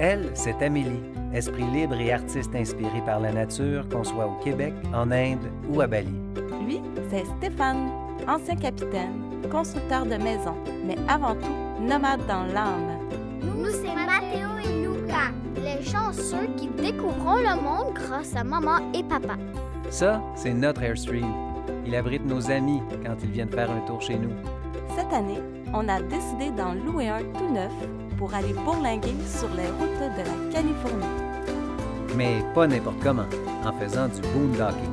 Elle, c'est Amélie, esprit libre et artiste inspiré par la nature, qu'on soit au Québec, en Inde ou à Bali. Lui, c'est Stéphane, ancien capitaine, constructeur de maisons, mais avant tout, nomade dans l'âme. Nous, c'est Mathéo et Luca, les chanceux qui découvriront le monde grâce à maman et papa. Ça, c'est notre Airstream. Il abrite nos amis quand ils viennent faire un tour chez nous. Cette année, on a décidé d'en louer un tout neuf pour aller bourlinguer sur les routes de la Californie. Mais pas n'importe comment, en faisant du boondocking.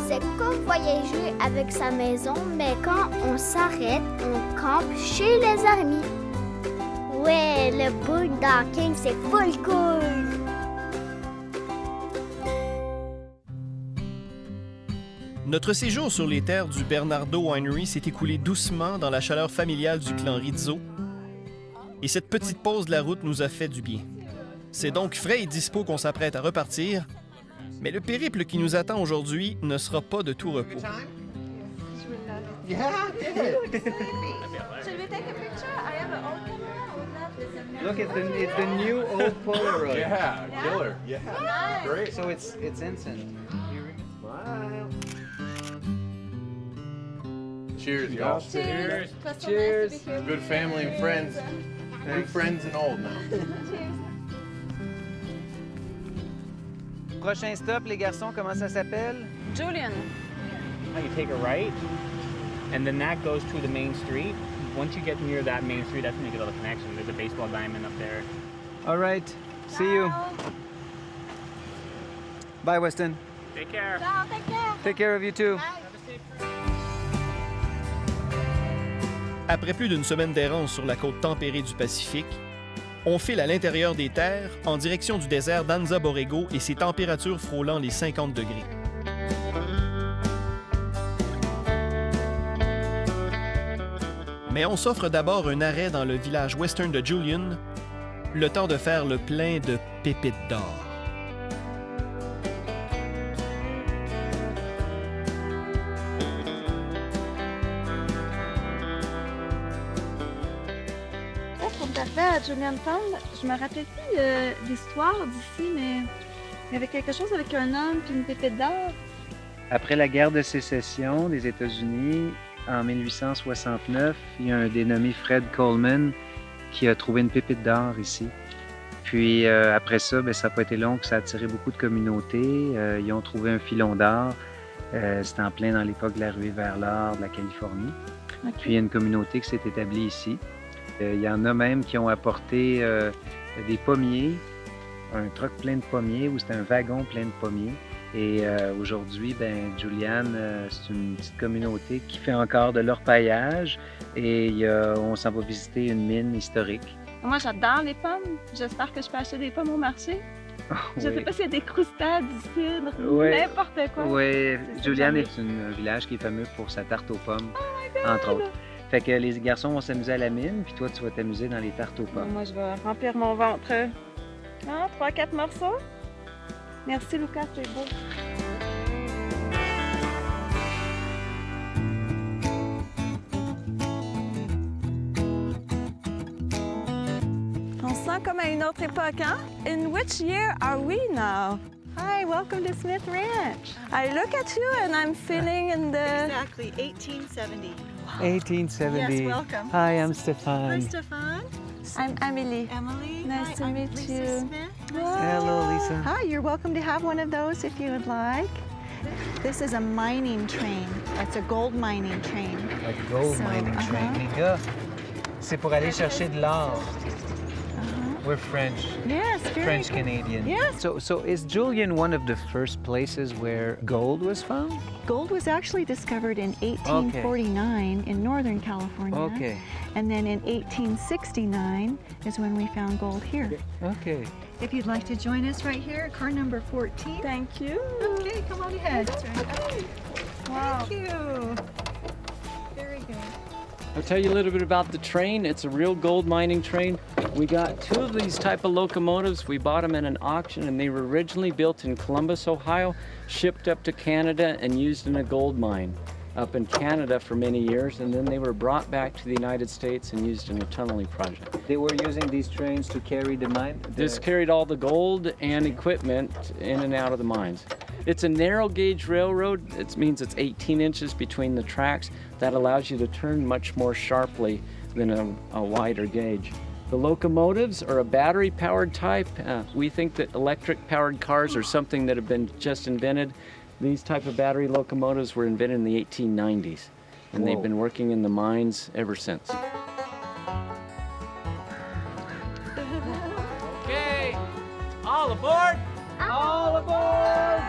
C'est comme voyager avec sa maison, mais quand on s'arrête, on campe chez les amis. Ouais, le boondocking, c'est full cool! Notre séjour sur les terres du Bernardo Winery s'est écoulé doucement dans la chaleur familiale du clan Rizzo. Et cette petite pause de la route nous a fait du bien. C'est donc frais et dispo qu'on s'apprête à repartir, mais le périple qui nous attend aujourd'hui ne sera pas de tout repos. Look, it's the new old Polaroid. Yeah, killer. Yeah, great. So it's instant. Smile. Cheers, y'all. Cheers! Cheers. Good family and friends. New friends and old now. Prochain stop, les garçons, comment ça s'appelle? Julian. You take a right, and then that goes to the main street. Once you get near that main street, that's when you get all the connection. There's a baseball diamond up there. All right. See you. Bye, Weston. Take care. Ciao, take care! Take care of you too. Après plus d'une semaine d'errance sur la côte tempérée du Pacifique, on file à l'intérieur des terres en direction du désert d'Anza Borrego et ses températures frôlant les 50 degrés. Mais on s'offre d'abord un arrêt dans le village western de Julian, le temps de faire le plein de pépites d'or. Pour t'arriver à Juliantown, je me rappelle plus l'histoire d'ici, mais il y avait quelque chose avec un homme et une pépite d'or. Après la guerre de sécession des États-Unis, en 1869, il y a un dénommé Fred Coleman qui a trouvé une pépite d'or ici. Puis après ça, ça n'a pas été long, que ça a attiré beaucoup de communautés. Ils ont trouvé un filon d'or. C'était en plein dans l'époque de la ruée vers l'or de la Californie. Okay. Puis il y a une communauté qui s'est établie ici. Il y en a même qui ont apporté des pommiers, un truck plein de pommiers, ou c'était un wagon plein de pommiers. Et aujourd'hui, Julian, c'est une petite communauté qui fait encore de l'orpaillage et on s'en va visiter une mine historique. Moi, j'adore les pommes. J'espère que je peux acheter des pommes au marché. Oh, Je sais pas s'il y a des croustades, du cidre, Oui. n'importe quoi. Oui, C'est Julian ça, est un village qui est fameux pour sa tarte aux pommes, entre autres. Fait que les garçons vont s'amuser à la mine, puis toi, tu vas t'amuser dans les tartes aux pommes. Moi, je vais remplir mon ventre. 3-4 morceaux. Merci, Lucas, c'est beau. On sent comme à une autre époque, hein? In which year are we now? Hi, welcome to Smith Ranch. I look at you and I'm feeling in the... Exactly, 1870. 1870. Yes, welcome. Hi, I'm Hi, Stéphane. Stefan. I'm Amélie. Emily. Nice Hi, to I'm meet Lisa you. Smith. Hello, Lisa. Hi, you're welcome to have one of those if you would like. This is a mining train. It's a gold mining train. A gold So, mining train. uh-huh. Les gars, c'est pour aller chercher de l'or. We're French. Yes, very French good. Canadian. Yes. So is Julian one of the first places where gold was found? Gold was actually discovered in 1849 in Northern California. Okay. And then in 1869 is when we found gold here. Okay. If you'd like to join us right here at car number 14. Thank you. Okay, come on ahead. Wow. Thank you. Very good. I'll tell you a little bit about the train. It's a real gold mining train. We got two of these type of locomotives. We bought them at an auction, and they were originally built in Columbus, Ohio, shipped up to Canada, and used in a gold mine. up in Canada for many years, and then they were brought back to the United States and used in a tunneling project. They were using these trains to carry the mine? This carried all the gold and equipment in and out of the mines. It's a narrow gauge railroad. It means it's 18 inches between the tracks. That allows you to turn much more sharply than a wider gauge. The locomotives are a battery-powered type. We think that electric-powered cars are something that have been just invented. These type of battery locomotives were invented in the 1890s, and they've been working in the mines ever since. Okay, all aboard! All aboard!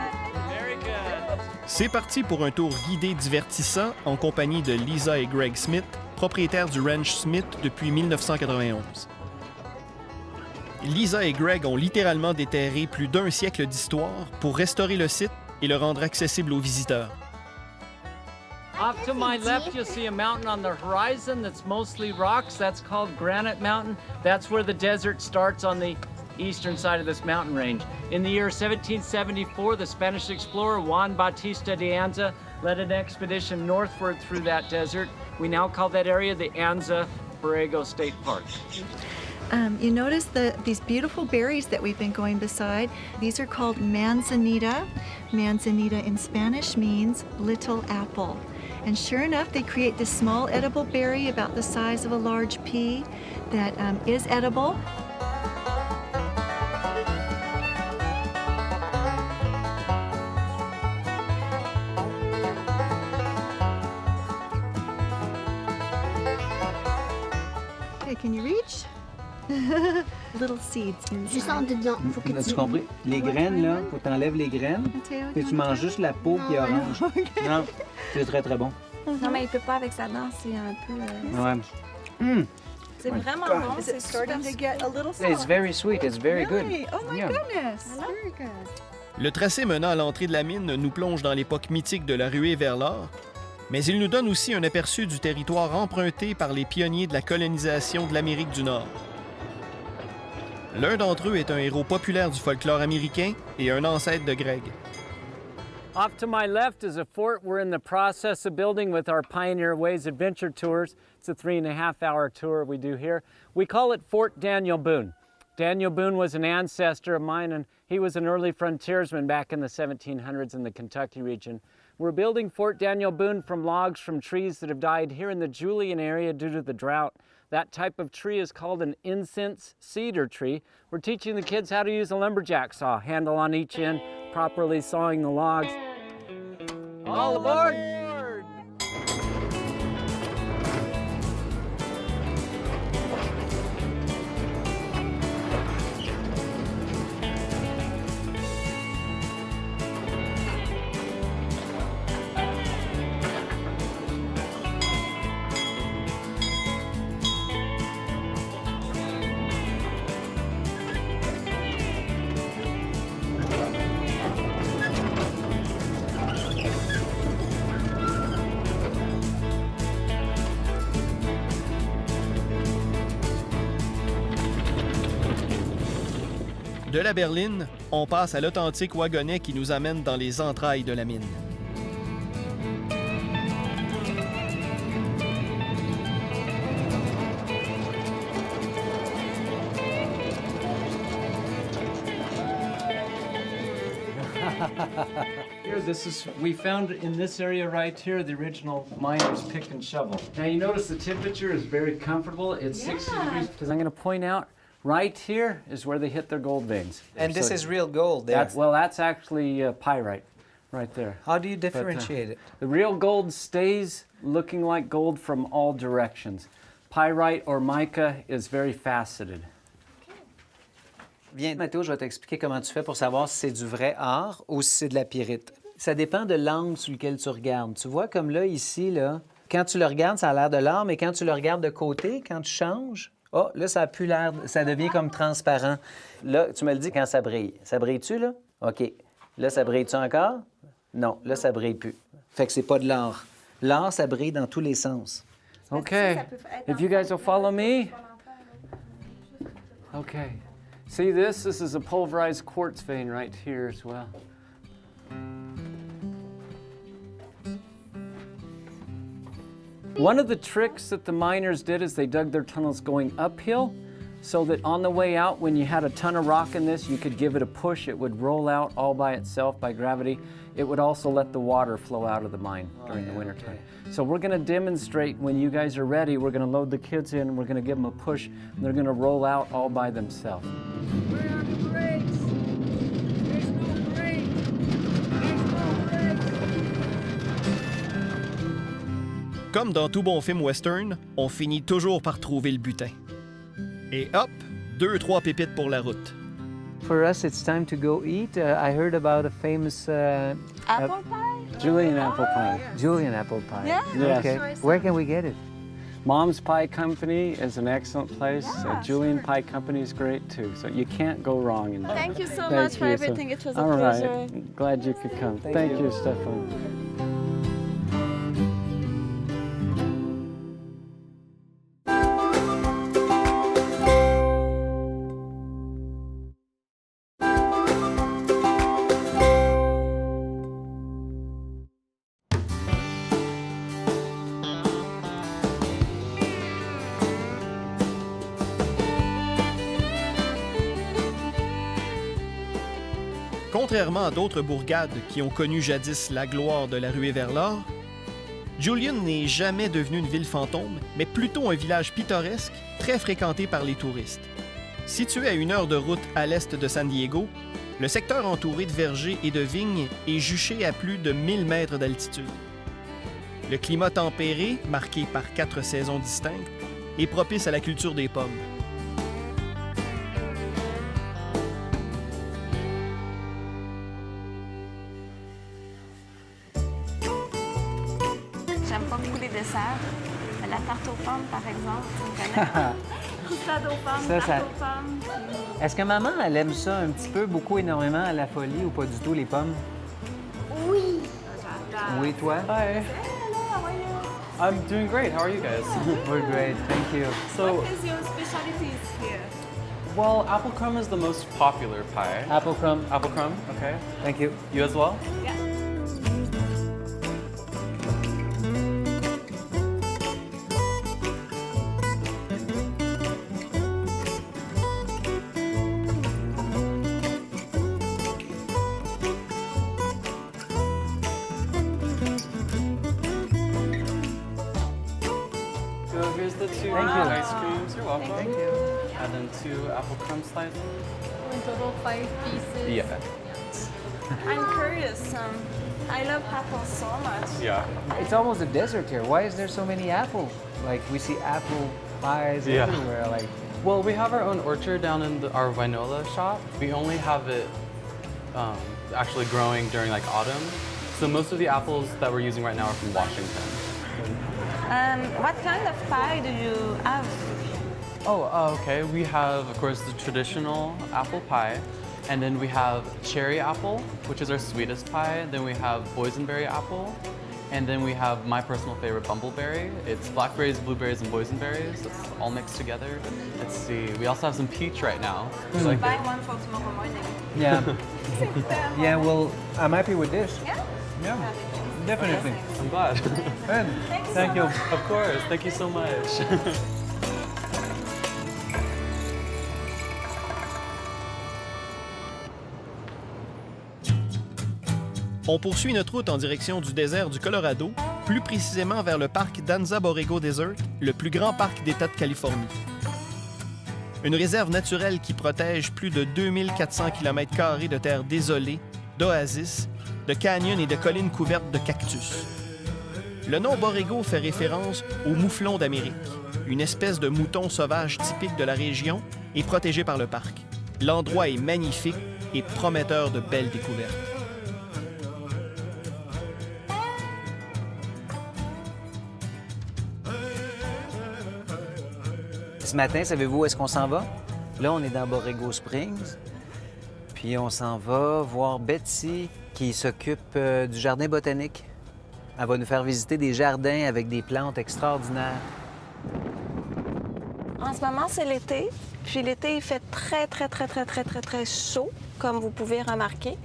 Very good. C'est parti pour un tour guidé divertissant en compagnie de Lisa et Greg Smith, propriétaires du Ranch Smith depuis 1991. Lisa et Greg ont littéralement déterré plus d'1 siècle d'histoire pour restaurer le site et le rendre accessible aux visiteurs. Off to my left, you'll see a mountain on the horizon that's mostly rocks. That's called Granite Mountain. That's where the desert starts on the eastern side of this mountain range. In the year 1774, the Spanish explorer Juan Bautista de Anza led an expedition northward through that desert. We now call that area the Anza Borrego State Park. You notice these beautiful berries that we've been going beside. These are called manzanita. Manzanita in Spanish means little apple. And sure enough, they create this small edible berry about the size of a large pea that is edible. Okay, can you reach? Little seeds inside. Juste en dedans. Faut que As-tu compris? Les graines, là, faut que t'enlèves les graines, puis tu manges juste la peau qui est orange. Non, c'est très, très bon. Non, mais il peut pas avec sa dent, c'est un peu... Ouais. C'est vraiment bon, c'est starting to get a little It's very sweet. It's very good. Really? Oh my Yeah. goodness. Very good. Le tracé menant à l'entrée de la mine nous plonge dans l'époque mythique de la ruée vers l'or, mais il nous donne aussi un aperçu du territoire emprunté par les pionniers de la colonisation de l'Amérique du Nord. L'un d'entre eux est un héros populaire du folklore américain et un ancêtre de Greg. Off to my left is a fort we're in the process of building with our Pioneer Ways adventure tours. It's a 3.5-hour tour we do here. We call it Fort Daniel Boone. Daniel Boone was an ancestor of mine, and he was an early frontiersman back in the 1700s in the Kentucky region. We're building Fort Daniel Boone from logs from trees that have died here in the Julian area due to the drought. That type of tree is called an incense cedar tree. We're teaching the kids how to use a lumberjack saw, handle on each end, properly sawing the logs. All aboard! De la berline, on passe à l'authentique wagonnet qui nous amène dans les entrailles de la mine. Here, we found in this area right here the original miner's pick and shovel. Now you notice the temperature is very comfortable. It's 60 degrees. Because I'm going to point out, right here is where they hit their gold veins. And this is real gold there. That's actually pyrite right there. How do you differentiate it? The real gold stays looking like gold from all directions. Pyrite or mica is very faceted. Viens, Mathéo, je vais t'expliquer comment tu fais pour savoir si c'est du vrai or ou si c'est de la pyrite. Ça dépend de l'angle sur lequel tu regardes. Tu vois, comme là, ici, là, quand tu le regardes, ça a l'air de l'or, mais quand tu le regardes de côté, quand tu changes, oh, là, ça a plus l'air, ça devient comme transparent. Là, tu me le dis quand ça brille. Ça brille-tu, là? OK. Là, ça brille-tu encore? Non, là, ça brille plus. Fait que c'est pas de l'or. L'or, ça brille dans tous les sens. Okay. If you guys will follow me. Okay. See this? This is a pulverized quartz vein right here as well. One of the tricks that the miners did is they dug their tunnels going uphill so that on the way out, when you had a ton of rock in this, you could give it a push. It would roll out all by itself by gravity. It would also let the water flow out of the mine during the wintertime. So we're going to demonstrate when you guys are ready. We're going to load the kids in, we're going to give them a push, and they're going to roll out all by themselves. Where are the brakes? There's no brakes. There's no brakes. Comme dans tout bon film western, on finit toujours par trouver le butin. Et hop, 2-3 pépites pour la route. For us, it's time to go eat. I heard about a famous Apple pie? Julian apple pie. Julian apple pie. Yeah. Yes. Okay. Where can we get it? Mom's Pie Company is an excellent place. Yeah, Julian Pie Company is great too. So you can't go wrong in there. Thank you so Thank much for you. everything. It was a All pleasure. right. Glad you could come. Thank you, Stefan. Contrairement à d'autres bourgades qui ont connu jadis la gloire de la ruée vers l'or, Julian n'est jamais devenu une ville fantôme, mais plutôt un village pittoresque, très fréquenté par les touristes. Situé à 1 heure de route à l'est de San Diego, le secteur entouré de vergers et de vignes est juché à plus de 1000 mètres d'altitude. Le climat tempéré, marqué par 4 saisons distinctes, est propice à la culture des pommes. J'aime pas beaucoup les desserts, mais la tarte aux pommes, par exemple, tu me connais? Salade aux pommes, Ça, tarte ça- aux pommes. Est-ce que maman, elle aime ça un petit peu, beaucoup, énormément, à la folie ou pas du tout, les pommes? Oui. Oui, toi? Hi. I'm doing great. How are you guys? We're great, thank you. So, What is your specialties here? well, apple crumb is the most popular pie. Apple crumb. Apple crumb, okay. Thank you. You as well? Yeah. So here's the 2 Thank you. ice creams. You're welcome. Thank you. And then 2 apple crumb slices. In total 5 pieces. Yeah. I'm curious. I love apples so much. Yeah. It's almost a desert here. Why is there so many apples? Like, we see apple pies Yeah. everywhere. Like, Well, we have our own orchard down in our Winola shop. We only have it actually growing during like autumn. So most of the apples that we're using right now are from Washington. What kind of pie do you have? Okay. We have, of course, the traditional apple pie. And then we have cherry apple, which is our sweetest pie. Then we have boysenberry apple. And then we have my personal favorite, bumbleberry. It's blackberries, blueberries, and boysenberries. It's all mixed together. Let's see. We also have some peach right now. Would you like Buy it? one for tomorrow morning. yeah. Yeah, well, I'm happy with this. Yeah? Yeah, definitely. I'm glad. Good. Thank you. Of course. Thank you so much. On poursuit notre route en direction du désert du Colorado, plus précisément vers le parc d'Anza Borrego Desert, le plus grand parc d'État de Californie. Une réserve naturelle qui protège plus de 2400 km² de terres désolées, d'oasis, de canyons et de collines couvertes de cactus. Le nom Borrego fait référence au mouflon d'Amérique, une espèce de mouton sauvage typique de la région et protégé par le parc. L'endroit est magnifique et prometteur de belles découvertes. Ce matin, savez-vous où est-ce qu'on s'en va? Là, on est dans Borrego Springs. Puis on s'en va voir Betsy qui s'occupe du jardin botanique. Elle va nous faire visiter des jardins avec des plantes extraordinaires. En ce moment, c'est l'été. Puis l'été, il fait très chaud, comme vous pouvez remarquer.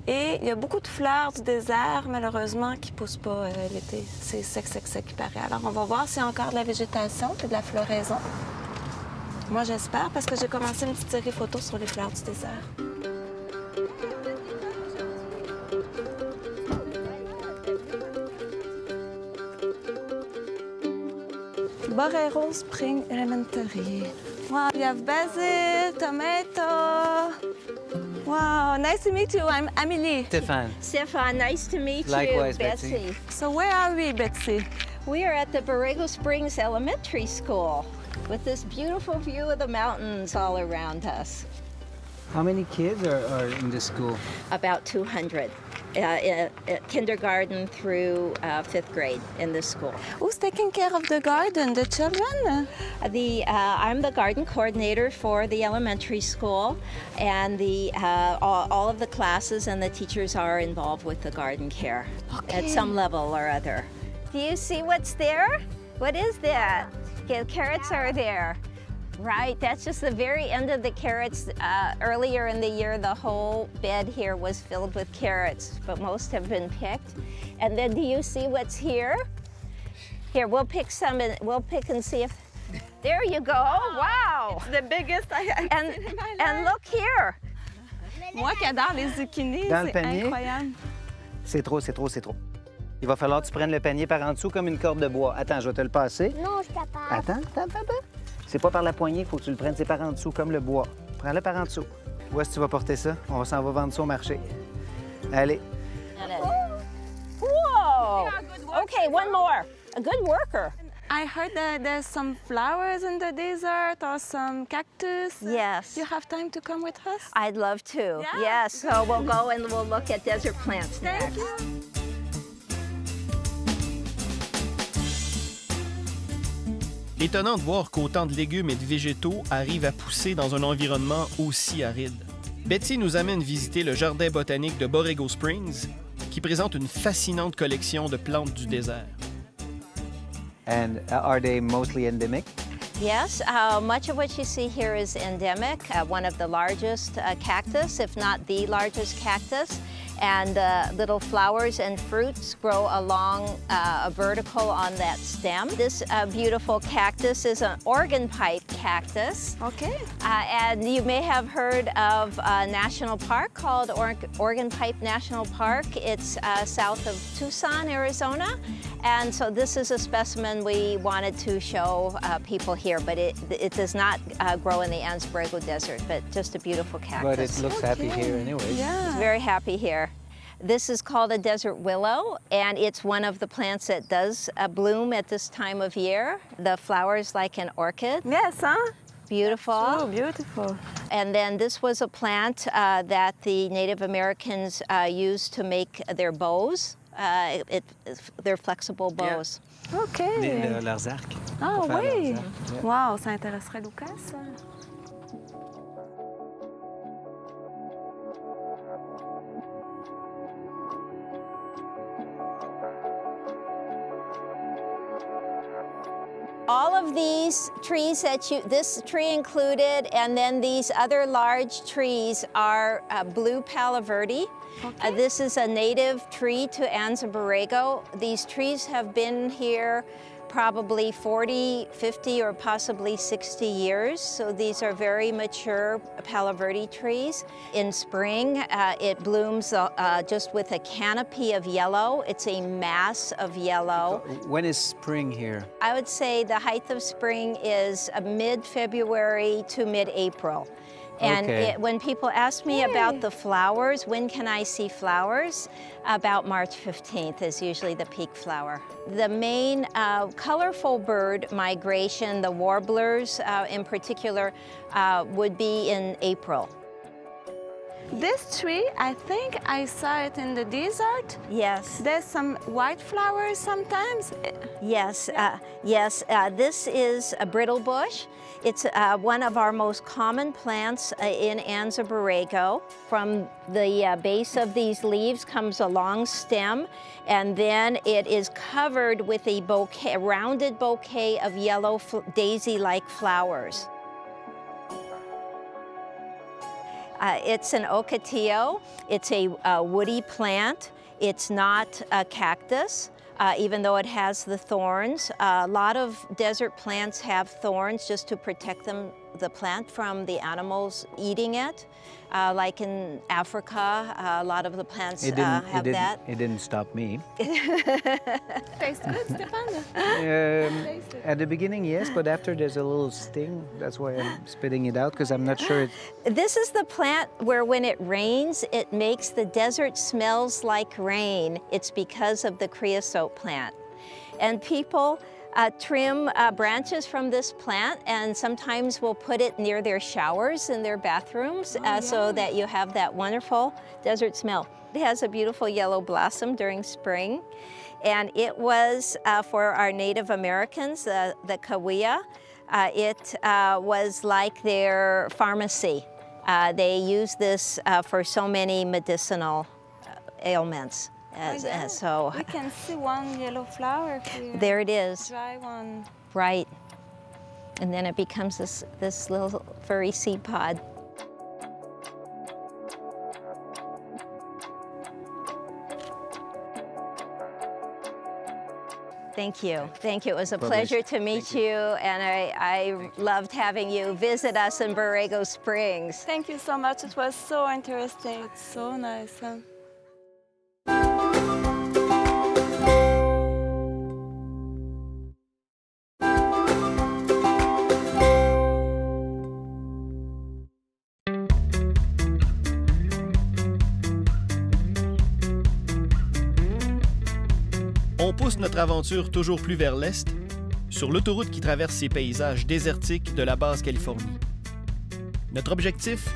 Et il y a beaucoup de fleurs du désert, malheureusement, qui ne poussent pas l'été. C'est sec, sec, sec, il paraît. Alors, on va voir s'il y a encore de la végétation et de la floraison. Moi, j'espère, parce que j'ai commencé une petite série photo sur les fleurs du désert. Borrego Springs Elementary. Wow, you have basil, tomato. Wow, nice to meet you. I'm Amélie. Stéphane. Stefan, nice to meet Likewise, you. Betsy. So where are we, Betsy? We are at the Borrego Springs Elementary School with this beautiful view of the mountains all around us. How many kids are in this school? About 200. Kindergarten through 5th grade in this school. Who's taking care of the garden, the children? I'm the garden coordinator for the elementary school, and all of the classes and the teachers are involved with the garden care at some level or other. Do you see what's there? What is that? Okay, the carrots are there. Right, that's just the very end of the carrots. Earlier in the year, the whole bed here was filled with carrots, but most have been picked. And then do you see what's here? Here, we'll pick some and we'll pick and see if, there you go, wow. It's the biggest I've seen in my life. And look here. Moi qui adore les zucchinis, Dans le c'est panier? incroyable. C'est trop, c'est trop, c'est trop. Il va falloir que tu prennes le panier par en dessous comme une corde de bois. Attends, je vais te le passer. Non, je suis capable. Attends. C'est pas par la poignée, il faut que tu le prennes, c'est par en dessous, comme le bois. Prends-le par en dessous. Où est-ce que tu vas porter ça? On s'en va vendre ça au marché. Allez. Whoa! Okay, one more. A good worker. I heard that there's some flowers in the desert or some cactus. Yes. You have time to come with us? I'd love to. Yeah. Yes, so we'll go and we'll look at desert plants next. Thank you. Étonnant de voir qu'autant de légumes et de végétaux arrivent à pousser dans un environnement aussi aride. Betty nous amène visiter le jardin botanique de Borrego Springs, qui présente une fascinante collection de plantes du désert. And are they mostly endemic? Yes, much of what you see here is endemic, one of the largest cactus, if not the largest cactus. And little flowers and fruits grow along a vertical on that stem. This beautiful cactus is an organ pipe cactus. Okay. And you may have heard of a national park called Organ Pipe National Park. It's south of Tucson, Arizona. And so this is a specimen we wanted to show people here, but it does not grow in the Anza Borrego Desert, but just a beautiful cactus. But it looks happy here anyway. Yeah. It's very happy here. This is called a desert willow, and it's one of the plants that does bloom at this time of year. The flower's like an orchid. Yes, huh? Beautiful. Oh, beautiful. And then this was a plant that the Native Americans used to make their bows. They're flexible bows. Okay. Leurs arcs. Ah Pour faire oui. leurs arcs. Yeah. Wow, ça intéresserait Lucas, ça. All of these trees this tree included, and then these other large trees are blue Palo Verde. Okay. This is a native tree to Anza Borrego. These trees have been here probably 40, 50, or possibly 60 years. So these are very mature Palo Verde trees. In spring, it blooms just with a canopy of yellow. It's a mass of yellow. When is spring here? I would say the height of spring is mid-February to mid-April. And Okay. when people ask me about the flowers, when can I see flowers? About March 15th is usually the peak flower. The main colorful bird migration, the warblers in particular, would be in April. This tree, I think I saw it in the desert. Yes. There's some white flowers sometimes. Yes, yes. This is a brittle bush. It's one of our most common plants in Anza Borrego. From the base of these leaves comes a long stem, and then it is covered with a bouquet, a rounded bouquet of yellow daisy-like flowers. It's an ocotillo. It's a woody plant. It's not a cactus, even though it has the thorns. A lot of desert plants have thorns just to protect the plant from the animals eating it. Like in Africa, a lot of the plants have that. It didn't stop me. Tastes good, Stéphane? At the beginning, yes, but after there's a little sting. That's why I'm spitting it out, because I'm not sure. This is the plant where when it rains, it makes the desert smells like rain. It's because of the creosote plant. And people trim branches from this plant, and sometimes we'll put it near their showers in their bathrooms so that you have that wonderful desert smell. It has a beautiful yellow blossom during spring, and it was for our Native Americans, the Cahuilla. It was like their pharmacy. They use this for so many medicinal ailments. So we can see one yellow flower here. There it is. Dry one. Right. And then it becomes this little furry seed pod. Thank you. Thank you. It was a pleasure to meet you, and I loved having you visit us in Borrego Springs. Thank you so much. It was so interesting. It's so nice. Huh? On pousse notre aventure toujours plus vers l'est, sur l'autoroute qui traverse ces paysages désertiques de la Basse-Californie. Notre objectif,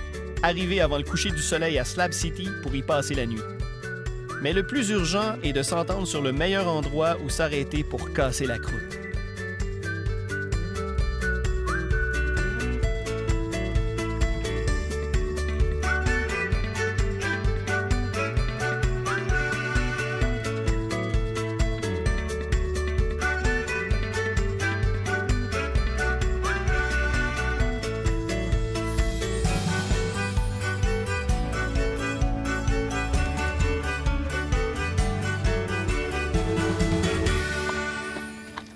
arriver avant le coucher du soleil à Slab City pour y passer la nuit. Mais le plus urgent est de s'entendre sur le meilleur endroit où s'arrêter pour casser la croûte.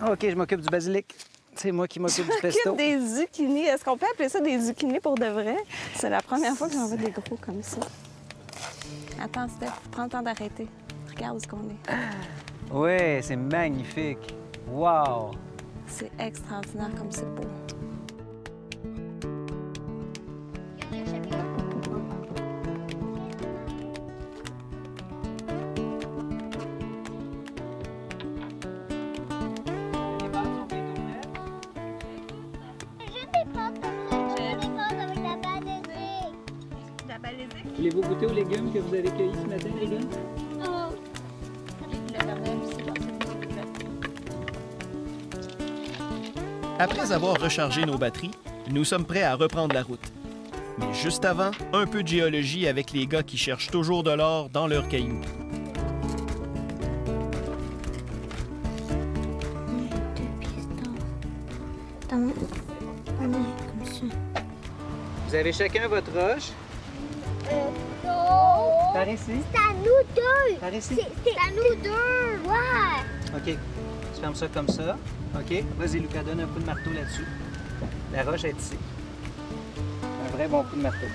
OK, je m'occupe du basilic. C'est moi qui m'occupe du pesto. Je m'occupe des zucchinis. Est-ce qu'on peut appeler ça des zucchinis pour de vrai? C'est la première fois que j'en vois des gros comme ça. Attends, Steph, prends le temps d'arrêter. Regarde où est-ce qu'on est. Oui, c'est magnifique. Wow! C'est extraordinaire comme c'est beau. Voulez-vous goûter aux légumes que vous avez cueillis ce matin, les gars? Après avoir rechargé nos batteries, nous sommes prêts à reprendre la route. Mais juste avant, un peu de géologie avec les gars qui cherchent toujours de l'or dans leurs cailloux. Vous avez chacun votre roche? Non. Par ici? C'est à nous deux. Par ici? C'est à nous deux. Ouais. OK. Tu fermes ça comme ça. OK. Vas-y, Lucas, donne un coup de marteau là-dessus. La roche est ici. Un vrai bon coup de marteau.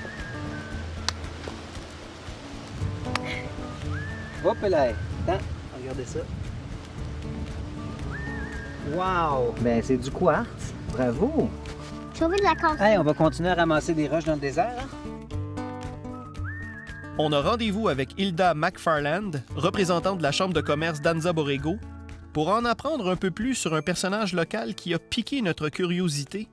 Hop là! Attends, regardez ça. Wow! Ben, c'est du quartz. Bravo! Tu veux de la casse? Hey, on va continuer à ramasser des roches dans le désert. Hein? On a rendez-vous avec Hilda McFarland, représentante de la Chambre de commerce d'Anza Borrego, pour en apprendre un peu plus sur un personnage local qui a piqué notre curiosité.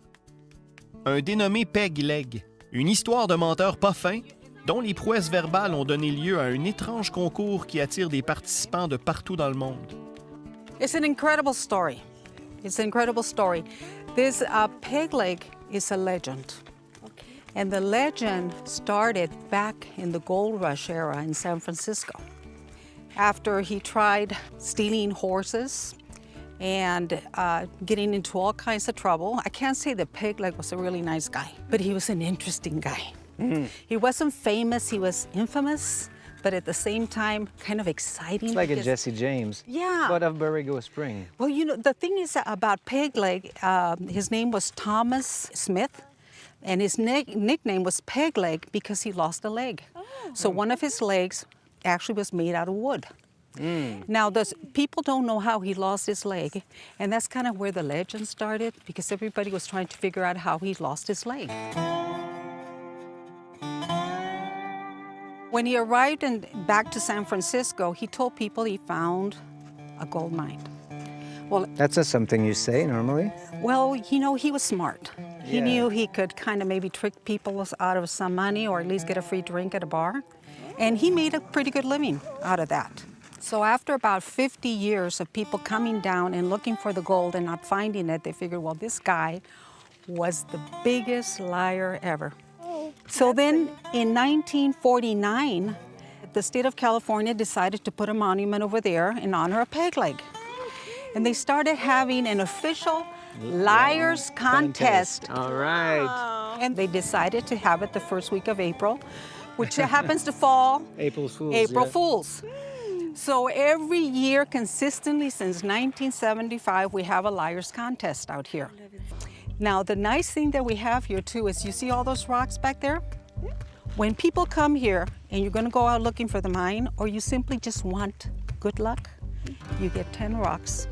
Un dénommé Peg Leg, une histoire de menteur pas fin, dont les prouesses verbales ont donné lieu à un étrange concours qui attire des participants de partout dans le monde. It's an incredible story. It's an incredible story. This Peg Leg is a legend. And the legend started back in the gold rush era in San Francisco. After he tried stealing horses and getting into all kinds of trouble. I can't say that Peg Leg was a really nice guy, but he was an interesting guy. He wasn't famous, he was infamous, but at the same time, kind of exciting. It's like a because- Jesse James. Yeah. But of Borrego Springs. Well, you know, the thing is about Peg Leg, his name was Thomas Smith, and his nickname was Peg Leg because he lost a leg. So one of his legs actually was made out of wood. Now, people don't know how he lost his leg, and that's kind of where the legend started because everybody was trying to figure out how he lost his leg. When he arrived back to San Francisco, he told people he found a gold mine. Well, That's not something you say normally. well, you know, he was smart. He Yeah. knew he could kind of maybe trick people out of some money or at least get a free drink at a bar. And he made a pretty good living out of that. So after about 50 years of people coming down and looking for the gold and not finding it, they figured, well, this guy was the biggest liar ever. So then in 1949, the state of California decided to put a monument over there in honor of Peg Leg. And they started having an official liars contest. All right. And they decided to have it the first week of April, which happens to fall April Fools. April yeah. Fools. So every year consistently since 1975, we have a liars contest out here. Now, the nice thing that we have here too is you see all those rocks back there? When people come here and you're gonna go out looking for the mine or you simply just want good luck, you get 10 rocks.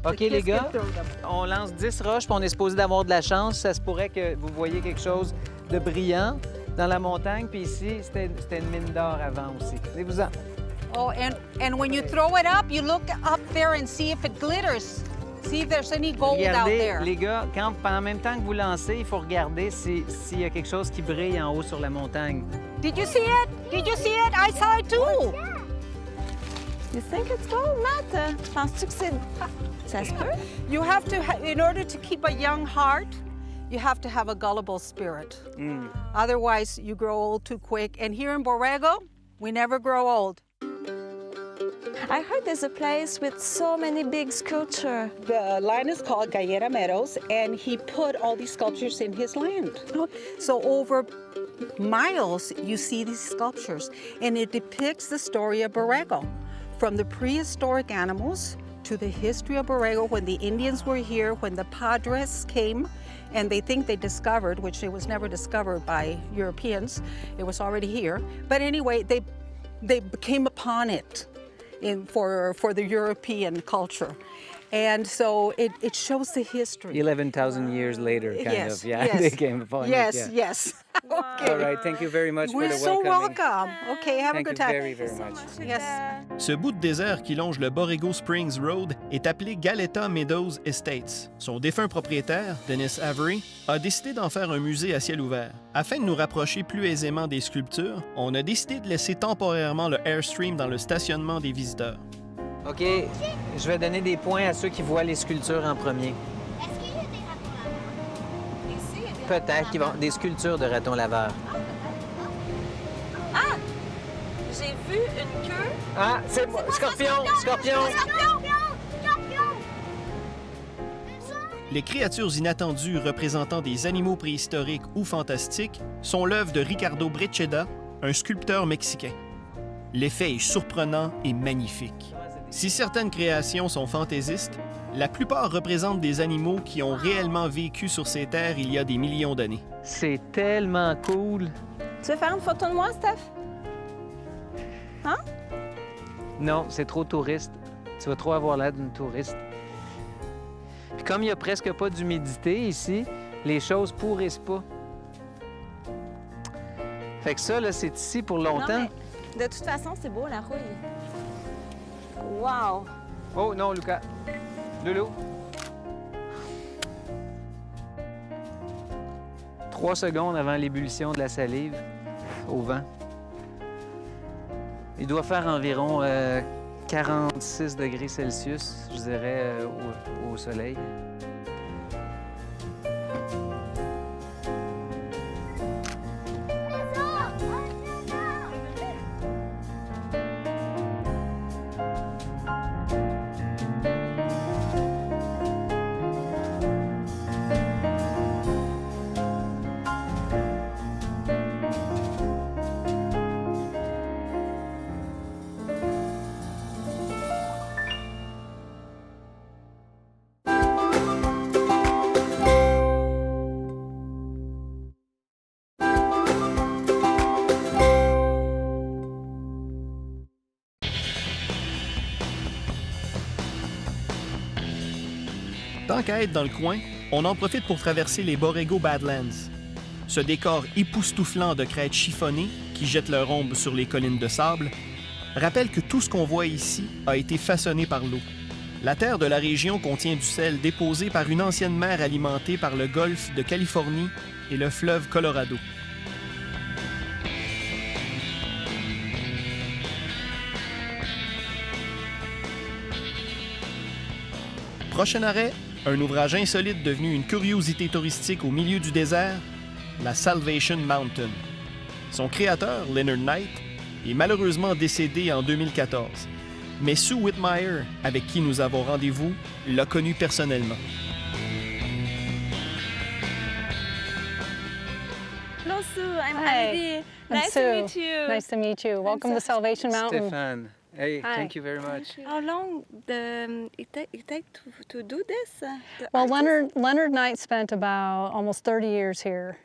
OK, les gars, on lance 10 roches, puis on est supposé d'avoir de la chance. Ça se pourrait que vous voyez quelque chose de brillant dans la montagne, puis ici, c'était une mine d'or avant aussi. Allez-vous-en. Oh, and when you throw it up, you look up there and see if it glitters. See if there's any gold out Regardez, there. les gars, en même temps que vous lancez, il faut regarder s'il y a quelque chose qui brille en haut sur la montagne. Did you see it? Did you see it? I saw it too. You think it's gold, Matt? Penses-tu que c'est... Ça se peut? You have to, in order to keep a young heart, you have to have a gullible spirit. Otherwise, you grow old too quick. And here in Borrego, we never grow old. I heard there's a place with so many big sculptures. The land is called Gallera Meadows, and he put all these sculptures in his land. So over miles, you see these sculptures, and it depicts the story of Borrego, from the prehistoric animals to the history of Borrego when the Indians were here, when the Padres came, and they think they discovered, which it was never discovered by Europeans, it was already here. But anyway, they came upon it for the European culture. And so it shows the history. 11,000 years later, kind Yes, of. Yeah, yes. they came upon Yes, it. yes. Okay. All right, thank you very much We're for the so welcoming. welcome. Okay, have Thank a you good time. very, very much. Yes. Ce bout de désert qui longe le Borrego Springs Road est appelé Galleta Meadows Estates. Son défunt propriétaire, Dennis Avery, a décidé d'en faire un musée à ciel ouvert. Afin de nous rapprocher plus aisément des sculptures, on a décidé de laisser temporairement le Airstream dans le stationnement des visiteurs. OK, je vais donner des points à ceux qui voient les sculptures en premier. Est-ce qu'il y a des ratons laveurs? Ici, il y a des Peut-être qu'ils vont... Des sculptures de ratons laveurs. Ah! J'ai vu une queue. Ah, c'est moi! Scorpion! Scorpion! Les créatures inattendues représentant des animaux préhistoriques ou fantastiques sont l'œuvre de Ricardo Brecheda, un sculpteur mexicain. L'effet est surprenant et magnifique. Si certaines créations sont fantaisistes, la plupart représentent des animaux qui ont réellement vécu sur ces terres il y a des millions d'années. C'est tellement cool! Tu veux faire une photo de moi, Steph? Hein? Non, c'est trop touriste. Tu vas trop avoir l'air d'une touriste. Puis comme il n'y a presque pas d'humidité ici, les choses pourrissent pas. Fait que ça, là, c'est ici pour longtemps. Non, mais de toute façon, c'est beau, la rouille. Wow! Oh non, Lucas. Loulou. 3 secondes avant l'ébullition de la salive au vent. Il doit faire environ 46 degrés Celsius, je dirais, au soleil. Tant qu'à être dans le coin, on en profite pour traverser les Borrego Badlands. Ce décor époustouflant de crêtes chiffonnées qui jettent leur ombre sur les collines de sable rappelle que tout ce qu'on voit ici a été façonné par l'eau. La terre de la région contient du sel déposé par une ancienne mer alimentée par le golfe de Californie et le fleuve Colorado. Prochain arrêt, un ouvrage insolite devenu une curiosité touristique au milieu du désert, la Salvation Mountain. Son créateur, Leonard Knight, est malheureusement décédé en 2014. Mais Sue Whitmire, avec qui nous avons rendez-vous, l'a connu personnellement. Hello, Sue. I'm Hi. Heidi. I'm Nice Sue. to meet you. Nice to meet you. Welcome to Salvation Mountain. Stéphane. Hey, Hi. thank you very much. How long it take to do this? Well, Leonard Knight spent about almost 30 years here.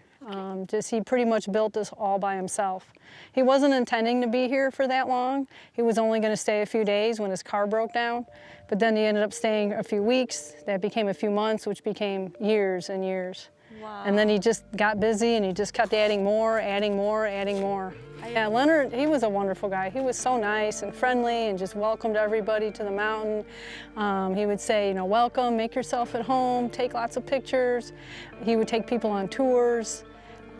He pretty much built this all by himself. He wasn't intending to be here for that long. He was only going to stay a few days when his car broke down, but then he ended up staying a few weeks. That became a few months, which became years and years. Wow. And then he just got busy and he just kept adding more, adding more, adding more. Yeah, Leonard, he was a wonderful guy. He was so nice and friendly and just welcomed everybody to the mountain. He would say, you know, welcome, make yourself at home, take lots of pictures. He would take people on tours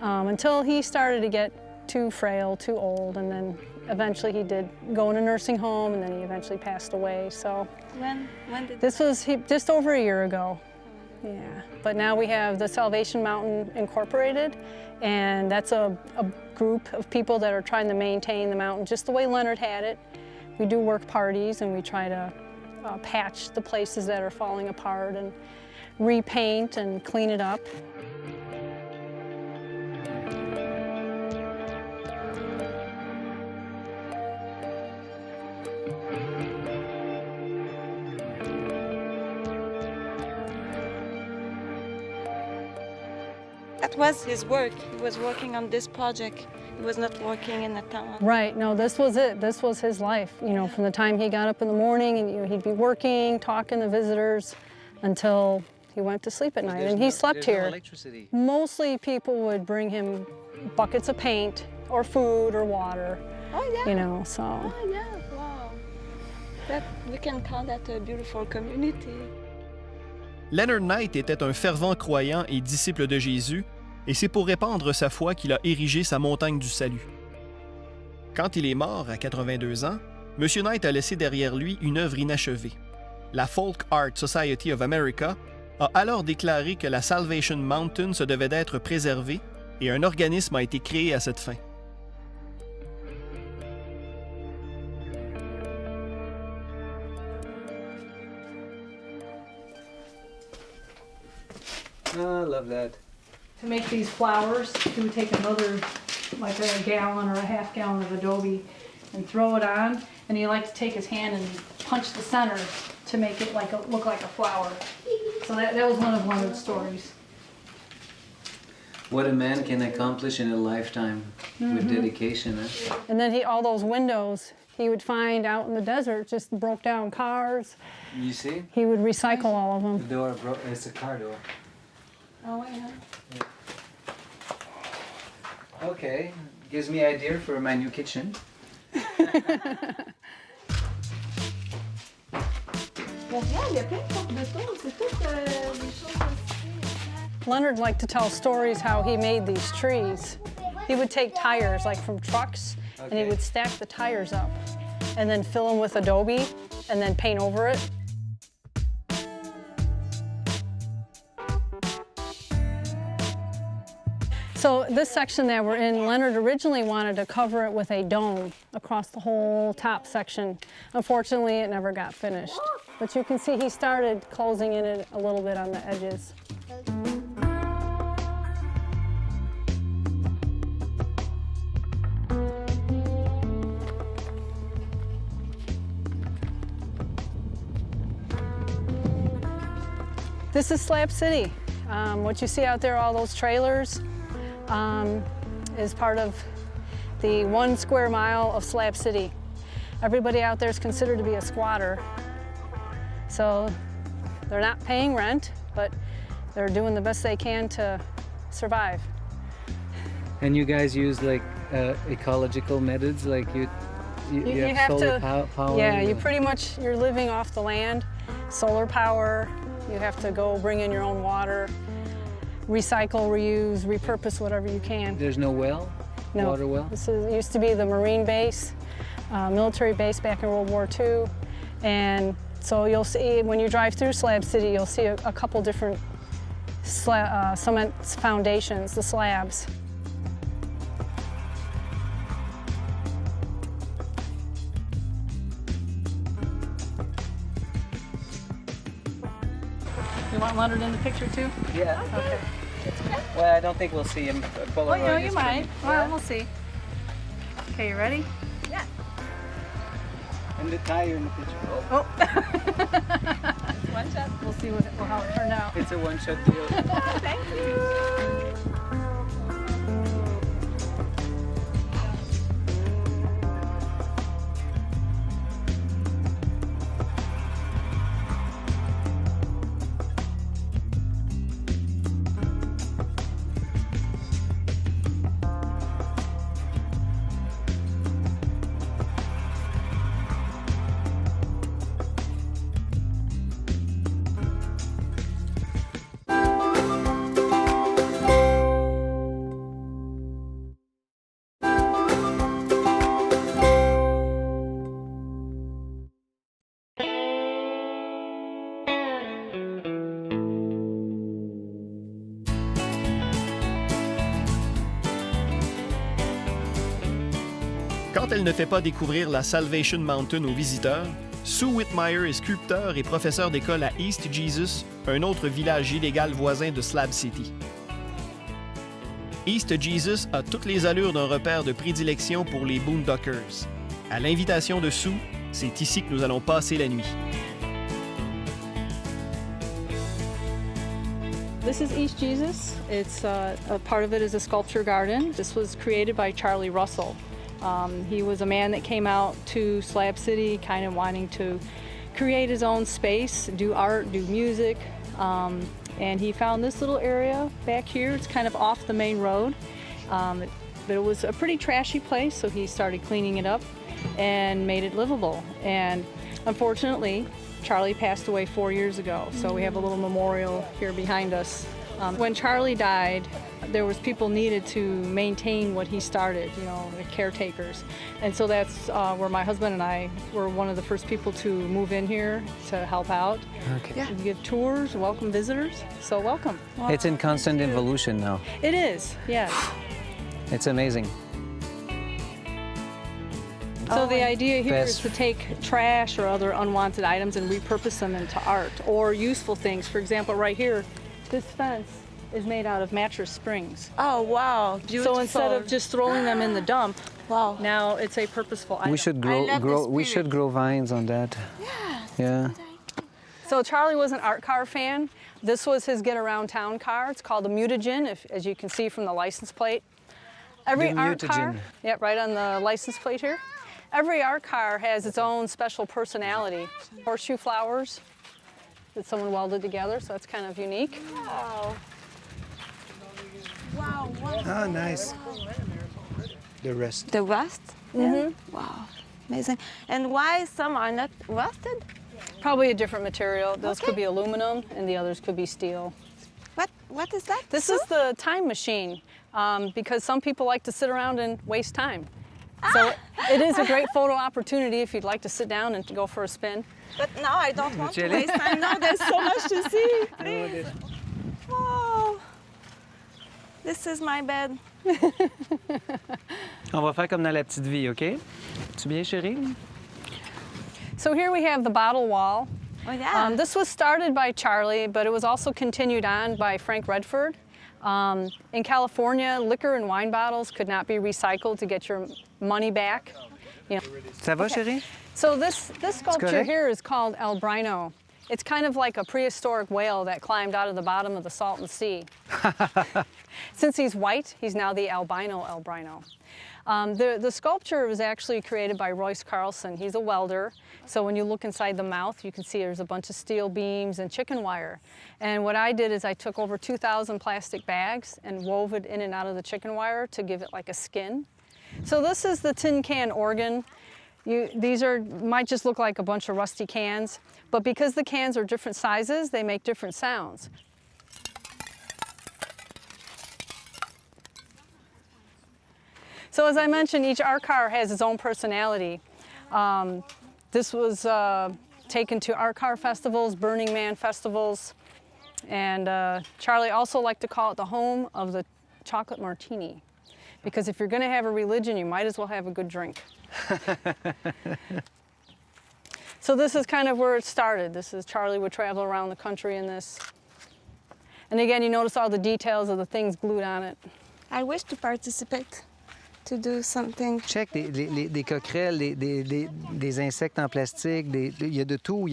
until he started to get too frail, too old, and then eventually he did go in a nursing home, and then he eventually passed away. So When did this was just over a year ago. Yeah, but now we have the Salvation Mountain Incorporated, and that's a group of people that are trying to maintain the mountain just the way Leonard had it. We do work parties, and we try to patch the places that are falling apart and repaint and clean it up. That was his work. He was working on this project. He was not working in the town. Right, no, this was it. This was his life. You know, from the time he got up in the morning and he'd be working, talking to visitors until he went to sleep at night. And he slept here. No electricity. Mostly people would bring him buckets of paint or food or water. Oh yeah. You know, so. Oh yeah, wow. That we can call that a beautiful community. Leonard Knight était un fervent croyant et disciple de Jésus, et c'est pour répandre sa foi qu'il a érigé sa montagne du salut. Quand il est mort à 82 ans, M. Knight a laissé derrière lui une œuvre inachevée. La Folk Art Society of America a alors déclaré que la Salvation Mountain se devait d'être préservée et un organisme a été créé à cette fin. Oh, I love that. To make these flowers, he would take another, like a gallon or a half gallon of adobe and throw it on, and he liked to take his hand and punch the center to make it look like a flower. So that was one of Leonard's stories. What a man can accomplish in a lifetime with dedication. Huh? And then all those windows he would find out in the desert, just broke down cars. You see? He would recycle all of The them. door broke. It's a car door. Oh yeah. Okay, gives me idea for my new kitchen. Leonard liked to tell stories how he made these trees. He would take tires, like from trucks, and he would stack the tires up and then fill them with adobe and then paint over it. So this section that we're in, Leonard originally wanted to cover it with a dome across the whole top section. Unfortunately, it never got finished. But you can see he started closing in it a little bit on the edges. This is Slab City. What you see out there, all those trailers, is part of the 1 square mile of Slab City. Everybody out there is considered to be a squatter. So They're not paying rent, but they're doing the best they can to survive. And you guys use like ecological methods, like you have solar power? Yeah, you're living off the land. Solar power, you have to go bring in your own water, recycle, reuse, repurpose whatever you can. There's no well? No. Water well? This used to be the Marine base, military base back in World War II. And so you'll see, when you drive through Slab City, you'll see a couple different cement foundations, the slabs. You want Leonard in the picture too? Yeah. Okay. Well, I don't think we'll see him. Oh, no, you might. Well, we'll see. Okay, you ready? Yeah. And the tire in the picture. Oh. One shot. We'll see how it turned out. It's a one-shot deal. Thank you. Quand elle ne fait pas découvrir la Salvation Mountain aux visiteurs, Sue Whitmire est sculpteur et professeur d'école à East Jesus, un autre village illégal voisin de Slab City. East Jesus a toutes les allures d'un repère de prédilection pour les Boondockers. À l'invitation de Sue, c'est ici que nous allons passer la nuit. This is East Jesus. It's a part of it is a sculpture garden. This was created by Charlie Russell. He was a man that came out to Slab City kind of wanting to create his own space, do art, do music, and he found this little area back here. It's kind of off the main road, but it was a pretty trashy place, so he started cleaning it up and made it livable. And unfortunately, Charlie passed away 4 years ago, so we have a little memorial here behind us. When Charlie died, there was people needed to maintain what he started, you know, the caretakers. And so that's where my husband and I were one of the first people to move in here to help out. Okay. Yeah. We give tours, welcome visitors, so welcome. It's in constant evolution now. It is, yes. It's amazing. So the idea here is to take trash or other unwanted items and repurpose them into art or useful things. For example, right here, this fence is made out of mattress springs. Oh, wow, beautiful. So instead of just throwing them in the dump, wow, now it's a purposeful item. We should grow vines on that. Yeah. So Charlie was an art car fan. This was his get around town car. It's called a mutagen, as you can see from the license plate. Every art car, yeah, right on the license plate here. Every art car has its own special personality. Horseshoe flowers that someone welded together, so that's kind of unique. Wow. Wow, what? Oh, nice. The rust. The rust? Mm-hmm. Wow, amazing. And why some are not rusted? Probably a different material. Those could be aluminum and the others could be steel. What is that? This is the time machine because some people like to sit around and waste time. So it is a great photo opportunity if you'd like to sit down and go for a spin. But no, I don't want to waste time. No, there's so much to see. Please. Wow. This is my bed. On va faire comme dans la petite vie, OK? Tu bien, chérie? So here we have the bottle wall. Oh, yeah. This was started by Charlie, but it was also continued on by Frank Redford. In California, liquor and wine bottles could not be recycled to get your money back. You know. Ça va, chérie? So this sculpture here is called albino. It's kind of like a prehistoric whale that climbed out of the bottom of the Salton Sea. Since he's white, he's now the albino. The sculpture was actually created by Royce Carlson. He's a welder. So when you look inside the mouth, you can see there's a bunch of steel beams and chicken wire. And what I did is I took over 2,000 plastic bags and wove it in and out of the chicken wire to give it like a skin. So this is the tin can organ. These might just look like a bunch of rusty cans, but because the cans are different sizes, they make different sounds. So as I mentioned, each art car has its own personality. This was taken to art car festivals, Burning Man festivals, and Charlie also liked to call it the home of the chocolate martini, because if you're going to have a religion, you might as well have a good drink. So this is kind of where it started. This is Charlie would travel around the country in this. And again, you notice all the details of the things glued on it. I wish to participate, to do something. Check des coquerelles, des insectes en plastique, il y a de tout.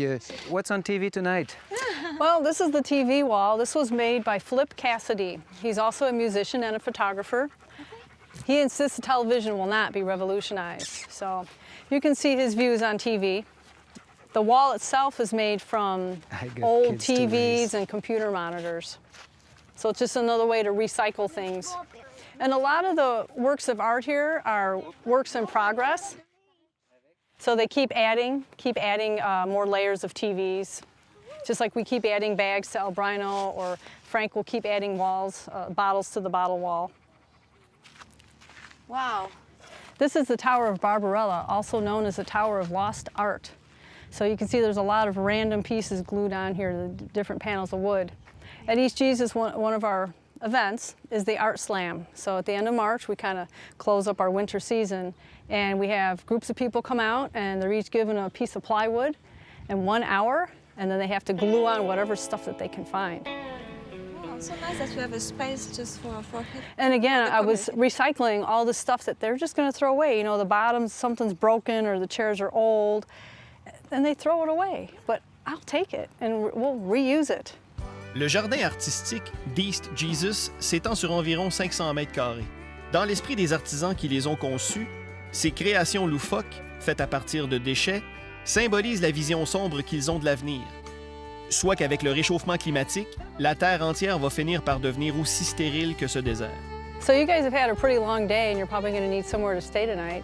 What's on TV tonight? Well, this is the TV wall. This was made by Flip Cassidy. He's also a musician and a photographer. He insists the television will not be revolutionized. So you can see his views on TV. The wall itself is made from old TVs and computer monitors. So it's just another way to recycle things. And a lot of the works of art here are works in progress. So they keep adding more layers of TVs. Just like we keep adding bags to Albrino, or Frank will keep adding bottles to the bottle wall. Wow. This is the Tower of Barbarella, also known as the Tower of Lost Art. So you can see there's a lot of random pieces glued on here, the different panels of wood. At East Jesus, one of our events is the Art Slam. So at the end of March, we kind of close up our winter season, and we have groups of people come out, and they're each given a piece of plywood in 1 hour, and then they have to glue on whatever stuff that they can find. So nice that you have a space just for And again, I was recycling all the stuff that they're just going to throw away. You know, the bottoms, something's broken or the chairs are old, and they throw it away. But I'll take it and we'll reuse it. Le jardin artistique d'East Jesus s'étend sur environ 500 mètres carrés. Dans l'esprit des artisans qui les ont conçus, ces créations loufoques, faites à partir de déchets, symbolisent la vision sombre qu'ils ont de l'avenir. Soit qu'avec le réchauffement climatique, la Terre entière va finir par devenir aussi stérile que ce désert. So you guys have had a pretty long day and you're probably going to need somewhere to stay tonight.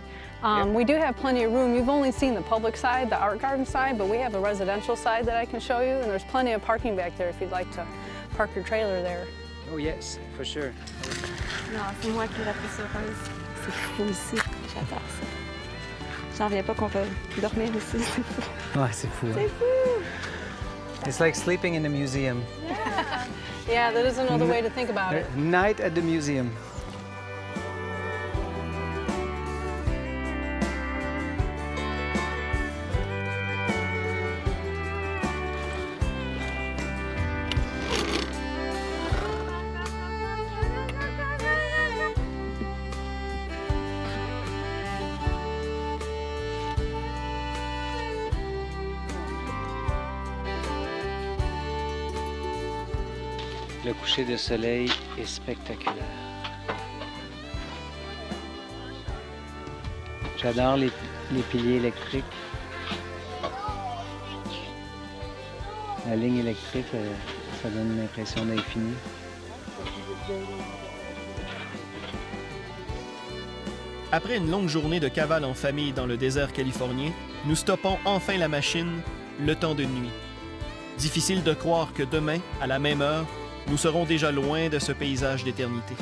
We do have plenty of room. You've only seen the public side, the art garden side, but we have a residential side that I can show you, and there's plenty of parking back there if you'd like to park your trailer there. Oh yes, for sure. Non, c'est moi qui l'ai pris sur heureuse. C'est fou ici. J'adore ça. J'en reviens pas qu'on peut dormir ici. C'est fou. Ouais, c'est fou. C'est fou. It's like sleeping in a museum. Yeah, that is another way to think about it. Night at the museum. Le coucher de soleil est spectaculaire. J'adore les piliers électriques. La ligne électrique, ça donne l'impression d'infini. Après une longue journée de cavale en famille dans le désert californien, nous stoppons enfin la machine, le temps de nuit. Difficile de croire que demain, à la même heure, nous serons déjà loin de ce paysage d'éternité.